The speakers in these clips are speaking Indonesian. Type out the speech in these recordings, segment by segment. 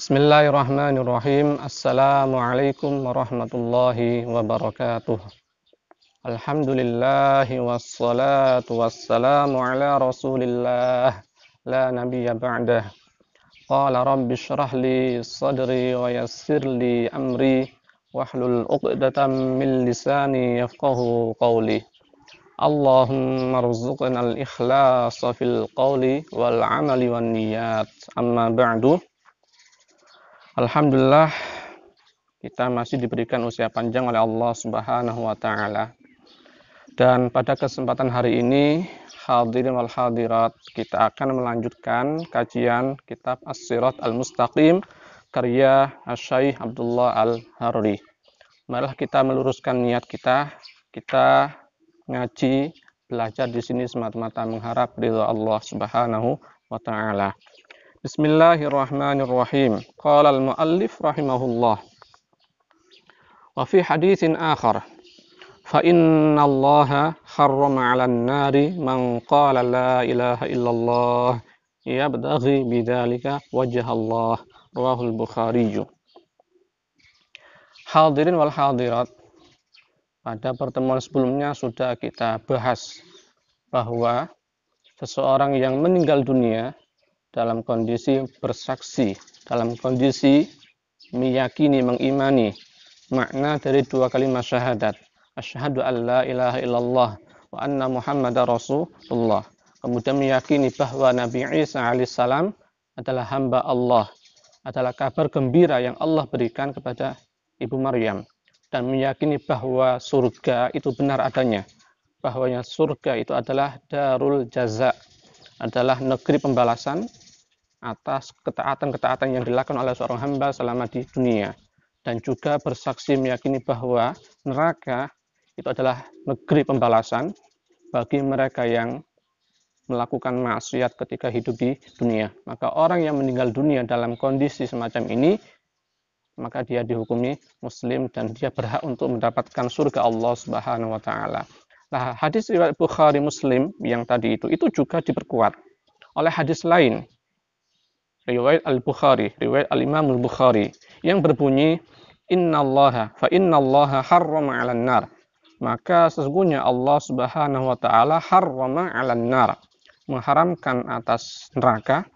Bismillahirrahmanirrahim. Assalamualaikum warahmatullahi wabarakatuh. Alhamdulillahi wassalatu wassalamu ala rasulillah la nabiyya ba'dah. Qala rabbi shrah li sadri wa yassir li amri wahlul 'uqdatam min lisani yafqahu qawli. Allahumma rzuqna al-ikhlasa fil qawli wal 'amali wan niyat. Amma ba'du. Alhamdulillah, kita masih diberikan usia panjang oleh Allah Subhanahu wa taala. Dan pada kesempatan hari ini, hadirin wal hadirat, kita akan melanjutkan kajian kitab As-Sirat Al-Mustaqim karya Asy-Syaikh Abdullah Al-Haruri. Marilah kita meluruskan niat kita ngaji, belajar di sini semata-mata mengharap ridha Allah Subhanahu wa taala. Bismillahirrahmanirrahim. Qala al-muallif rahimahullah. Wa fi haditsin akhar, fa inna Allaha harrama 'alan nari man qala la ilaha illallah yabtaghi bidzalika wajha Allah. Rawahul Bukhari. Hadirin wal hadirat, pada pertemuan sebelumnya sudah kita bahas bahwa seseorang yang meninggal dunia dalam kondisi bersaksi, dalam kondisi meyakini, mengimani makna dari dua kalimat syahadat, asyhadu an la ilaha illallah wa anna muhammadar rasulullah, kemudian meyakini bahwa Nabi Isa alaihissalam adalah hamba Allah, adalah kabar gembira yang Allah berikan kepada Ibu Maryam, dan meyakini bahwa surga itu benar adanya, bahwanya surga itu adalah darul jaza, adalah negeri pembalasan atas ketaatan-ketaatan yang dilakukan oleh seorang hamba selama di dunia, dan juga bersaksi meyakini bahwa neraka itu adalah negeri pembalasan bagi mereka yang melakukan maksiat ketika hidup di dunia. Maka orang yang meninggal dunia dalam kondisi semacam ini, maka dia dihukumi muslim dan dia berhak untuk mendapatkan surga Allah Subhanahu wa taala. Nah, hadis riwayat Bukhari Muslim yang tadi itu juga diperkuat oleh hadis lain, riwayat Al-Bukhari, riwayat Al-Imam Al-Bukhari, yang berbunyi innallaha harrama 'alan nar, maka sesungguhnya Allah Subhanahu wa taala harrama 'alan nar, mengharamkan atas neraka,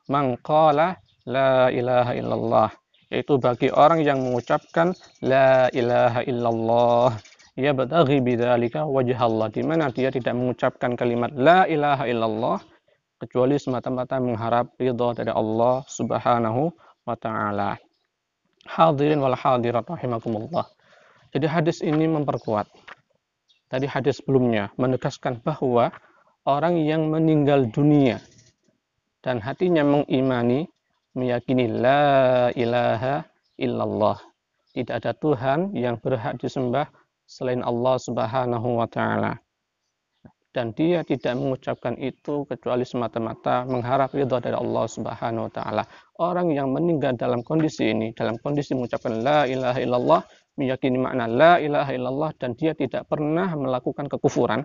man qala la ilaha illallah, yaitu bagi orang yang mengucapkan la ilaha illallah yabtaghi bidzalika wajha Allah, di mana dia tidak mengucapkan kalimat la ilaha illallah kecuali semata-mata mengharap ridha dari Allah Subhanahu wa taala. Hadirin wal hadirat rahimakumullah. Jadi hadis ini memperkuat tadi hadis sebelumnya, menegaskan bahwa orang yang meninggal dunia dan hatinya mengimani, meyakini la ilaha illallah, tidak ada Tuhan yang berhak disembah selain Allah Subhanahu wa taala, dan dia tidak mengucapkan itu kecuali semata-mata mengharap ridha dari Allah Subhanahu wa taala. Orang yang meninggal dalam kondisi ini, dalam kondisi mengucapkan la ilaha illallah, meyakini makna la ilaha illallah, dan dia tidak pernah melakukan kekufuran,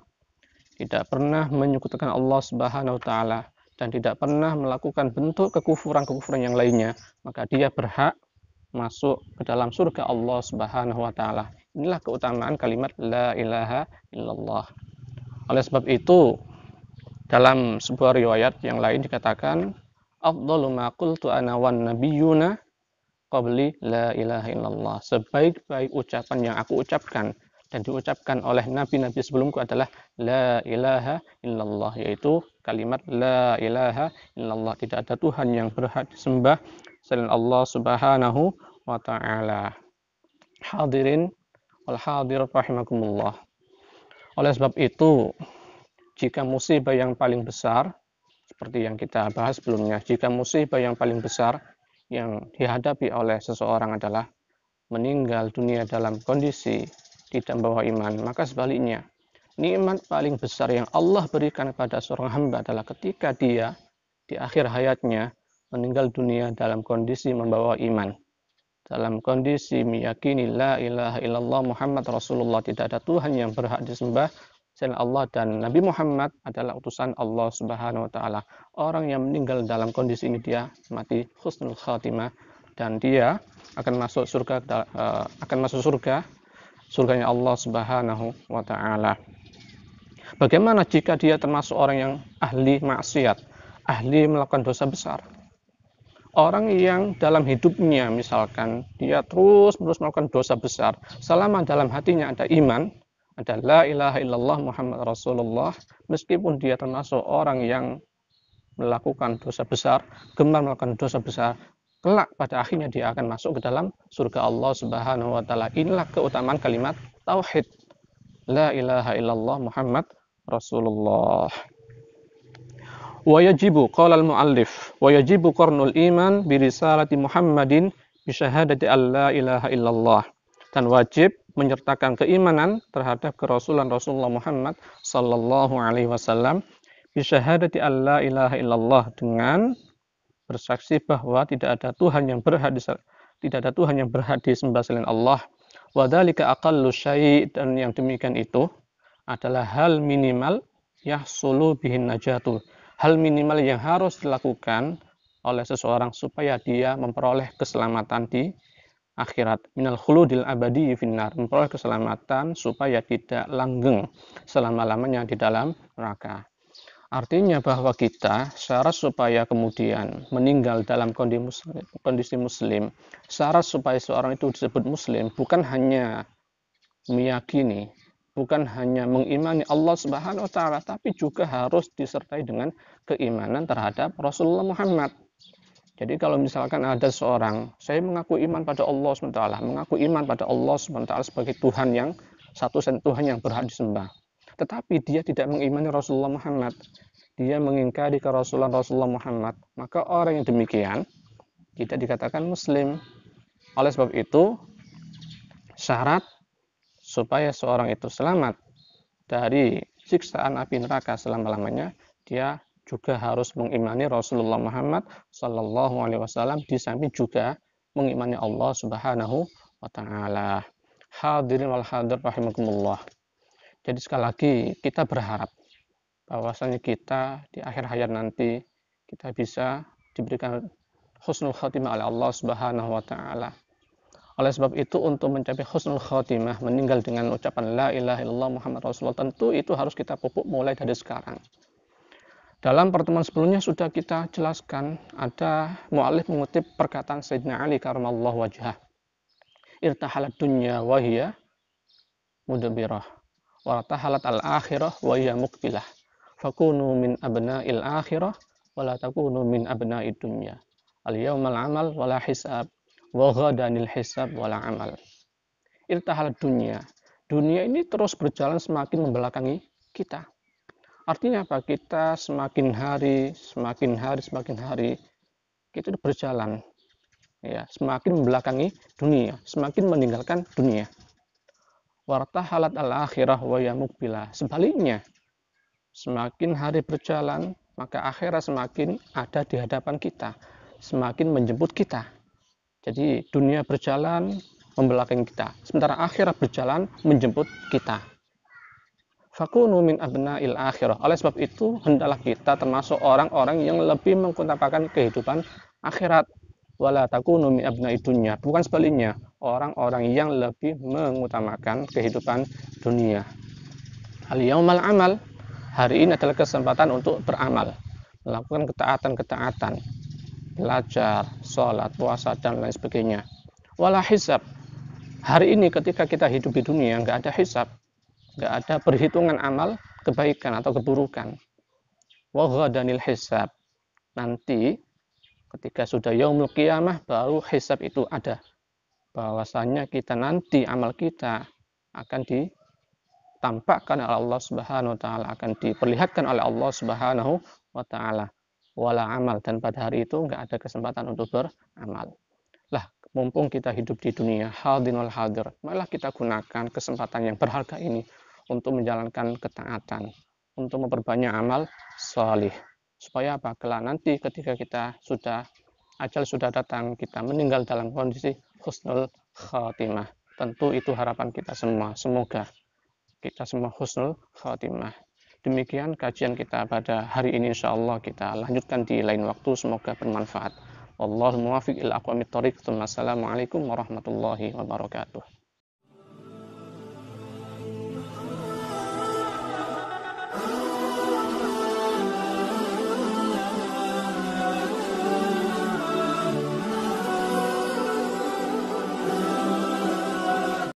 tidak pernah menyekutukan Allah Subhanahu wa taala, dan tidak pernah melakukan bentuk kekufuran-kekufuran yang lainnya, maka dia berhak masuk ke dalam surga Allah Subhanahu wa taala. Inilah keutamaan kalimat la ilaha illallah. Oleh sebab itu, dalam sebuah riwayat yang lain dikatakan, afdalu ma qultu ana wan nabiyyuna qabli la ilaha illallah. Sebaik-baik ucapan yang aku ucapkan dan diucapkan oleh nabi-nabi sebelumku adalah la ilaha illallah, yaitu kalimat la ilaha illallah, tidak ada Tuhan yang berhak disembah selain Allah Subhanahu wa taala. Hadirin wal hadirat rahimakumullah. Oleh sebab itu, jika musibah yang paling besar, seperti yang kita bahas sebelumnya, jika musibah yang paling besar yang dihadapi oleh seseorang adalah meninggal dunia dalam kondisi tidak membawa iman, maka sebaliknya, nikmat paling besar yang Allah berikan kepada seorang hamba adalah ketika dia di akhir hayatnya meninggal dunia dalam kondisi membawa iman, dalam kondisi meyakini la ilaha illallah Muhammad Rasulullah, tidak ada Tuhan yang berhak disembah selain Allah, dan Nabi Muhammad adalah utusan Allah Subhanahu wa taala. Orang yang meninggal dalam kondisi ini dia mati husnul khatimah, dan dia akan masuk surga, surganya Allah Subhanahu wa taala. Bagaimana jika dia termasuk orang yang ahli maksiat, ahli melakukan dosa besar? Orang yang dalam hidupnya misalkan dia terus-menerus melakukan dosa besar, selama dalam hatinya ada iman, ada la ilaha illallah Muhammad Rasulullah, meskipun dia termasuk orang yang melakukan dosa besar, gemar melakukan dosa besar, kelak pada akhirnya dia akan masuk ke dalam surga Allah Subhanahu wa taala. Inilah keutamaan kalimat tauhid. La ilaha illallah Muhammad Rasulullah. Wa yajibu qala al-muallif wa yajibu qarnul iman bi risalati Muhammadin bi syahadati alla ilaha illallah. Dan wajib menyertakan keimanan terhadap kerasulan Rasulullah Muhammad sallallahu alaihi wasallam bi syahadati alla ilaha illallah, dengan bersaksi bahwa tidak ada Tuhan yang berhak disembah selain Allah. Wa dzalika aqallu syai', dan yang demikian itu adalah hal minimal yahsulu bihin najatu, hal minimal yang harus dilakukan oleh seseorang supaya dia memperoleh keselamatan di akhirat, minal khuludil abadi finnar, memperoleh keselamatan supaya tidak langgeng selama-lamanya di dalam neraka. Artinya bahwa kita syarat supaya kemudian meninggal dalam kondisi muslim, syarat supaya seorang itu disebut muslim bukan hanya meyakini, bukan hanya mengimani Allah Subhanahu wa taala, tapi juga harus disertai dengan keimanan terhadap Rasulullah Muhammad. Jadi kalau misalkan ada seorang, saya mengaku iman pada Allah SWT, mengaku iman pada Allah SWT sebagai Tuhan yang satu-satunya Tuhan yang berhak disembah, tetapi dia tidak mengimani Rasulullah Muhammad, dia mengingkari kerasulan Rasulullah Muhammad, maka orang yang demikian tidak dikatakan muslim. Oleh sebab itu, syarat supaya seorang itu selamat dari siksaan api neraka selama-lamanya, dia juga harus mengimani Rasulullah Muhammad sallallahu alaihi wasallam, di samping juga mengimani Allah Subhanahu wa taala. Hadirin wal hadir rahimakumullah. Jadi sekali lagi kita berharap bahwasanya kita di akhir hayat nanti kita bisa diberikan husnul khatimah oleh Allah Subhanahu wa taala. Oleh sebab itu, untuk mencapai husnul khatimah, meninggal dengan ucapan la ilaha illallah Muhammad Rasulullah, tentu itu harus kita pupuk mulai dari sekarang. Dalam pertemuan sebelumnya sudah kita jelaskan, ada mu'alif mengutip perkataan Sayyidina Ali karamallahu wajhah. Irtahalat dunya wa hiya mudbirah, wa irtahalat al-akhirah wa hiya muqbilah. Fakunu min abna'il akhirah wa la takunu min abna'id dunya. Al-yawmal amal wa la hisab wa ghadanil hisab wa la amal. Irtahalat dunya. Dunia ini terus berjalan semakin membelakangi kita. Artinya apa? Kita semakin hari kita berjalan, ya, semakin membelakangi dunia, semakin meninggalkan dunia. Wartahalat al-akhirah wa ya muqbilah. Sebaliknya, semakin hari berjalan, maka akhirat semakin ada di hadapan kita, semakin menjemput kita. Jadi dunia berjalan membelakangi kita, sementara akhirat berjalan menjemput kita. Fakunu min abna'il akhirah. Oleh sebab itu, hendaklah kita termasuk orang-orang yang lebih mengutamakan kehidupan akhirat. Wala takunu min abna'id dunya. Bukan sebaliknya, orang-orang yang lebih mengutamakan kehidupan dunia. Al-yaumal amal. Hari ini adalah kesempatan untuk beramal, melakukan ketaatan-ketaatan, belajar, sholat, puasa, dan lain sebagainya. Wala hisab. Hari ini ketika kita hidup di dunia, nggak ada hisab, nggak ada perhitungan amal kebaikan atau keburukan. Wa ghadanil hisab. Nanti ketika sudah yaumul qiyamah, baru hisab itu ada. Bahwasanya kita nanti amal kita akan ditampakkan oleh Allah Subhanahu wa taala, akan diperlihatkan oleh Allah Subhanahu wa taala. Wala amal, dan pada hari itu nggak ada kesempatan untuk beramal. Lah, mumpung kita hidup di dunia, hadirin wal hadir, malah kita gunakan kesempatan yang berharga ini untuk menjalankan ketaatan, untuk memperbanyak amal salih. Supaya apa? Kelak nanti ketika kita ajal sudah datang, kita meninggal dalam kondisi husnul khatimah. Tentu itu harapan kita semua. Semoga kita semua husnul khatimah. Demikian kajian kita pada hari ini, insyaallah kita lanjutkan di lain waktu. Semoga bermanfaat. Wallahul muwaffiq ila aqwamit thoriq. Assalamualaikum warahmatullahi wabarakatuh.